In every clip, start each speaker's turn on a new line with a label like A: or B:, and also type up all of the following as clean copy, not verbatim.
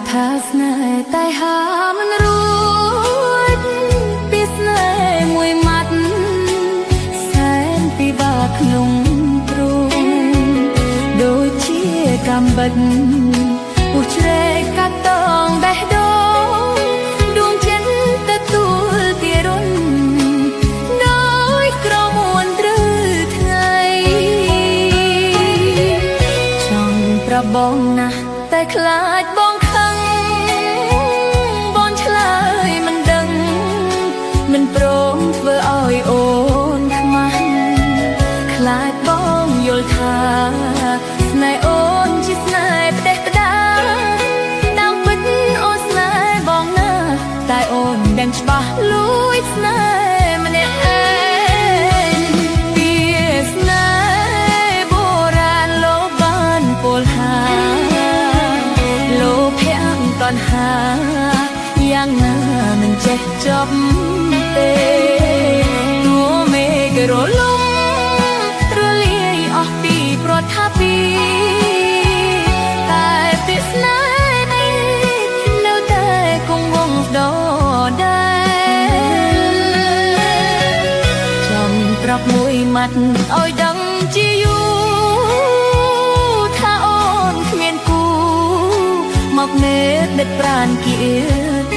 A: ថាស្នេហ៍តែហាមិនរួចពីស្នេហ៍មួយម៉ាត់សែនពិបាកក្នុងទ្រូងដូចជាកំបិតពុះជ្រែកកាត់តងបេះដូងដួងចិត្តទទួលពីរុនដោយក្រមួនត្រឺថ្ងៃចង់ប្របងណាស់តែខ្លាចបងខឹងបងឆ្លើយមិនដឹងមិនព្រមធ្វើឲ្យអូនខ្មាស់ខ្លាចបងយល់ថាស្នេហ៍អូនជាស្នេហ៍ផ្ដេសផ្ដាតាមពិតអូនស្នេហ៍បងណាតែអូនដឹងច្បាស់លួចស្នេហ៍ម្នាក់ឯងពីស្នេហ៍បុរាណលោកបានពោលហាតនហាយ៉ាងណាមិនចេះចប់ទេទួមេឃរលំរលាយអស់ពីប្រថាពីតែពាក្យស្នេហ៍នេះនៅតែគង់វង្សដដែលចំប្រាប់មួយម៉ាត់ឲ្យដឹងជាយូរថាអូនគ្មានគូមកមេដិតប្រានគៀ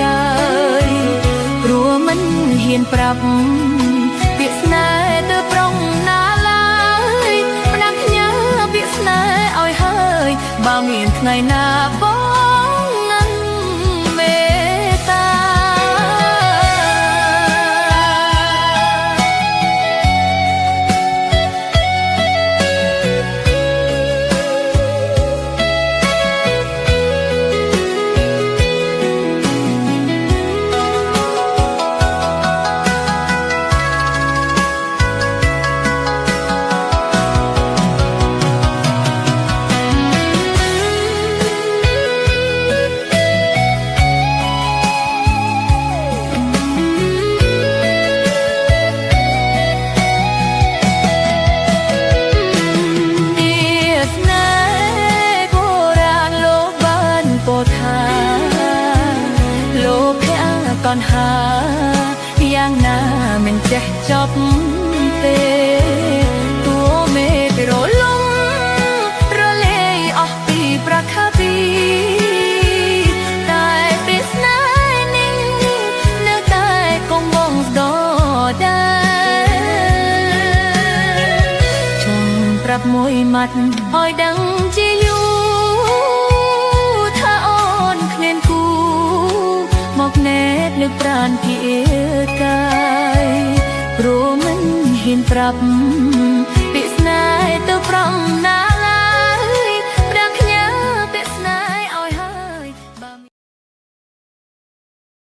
A: កាយព្រោះមិនហ៊ានប្រាប់ពាក្យស្នេហ៍ទៅប្រុងណាឡើយផ្ដាំផ្ញើពាក្យស្នេហ៍ឲ្យហើយបើមានថ្ងៃណាបងនឹងមេត្តាតនហាយ៉ាងណាមិនចេះចប់ទេទួមេឃរលំរលាយអស់ពីប្រខាពីតែពាក្យស្នេហ៍នេះនៅតែគង់វង្សដដែលចង់ប្រាប់មួយម៉ាត់ឲ្យដឹងជាយូរថាអូនគ្មានគូមកណែតនឹកប្រានភាកាយព្រោះមិនហ៊ានប្រាប់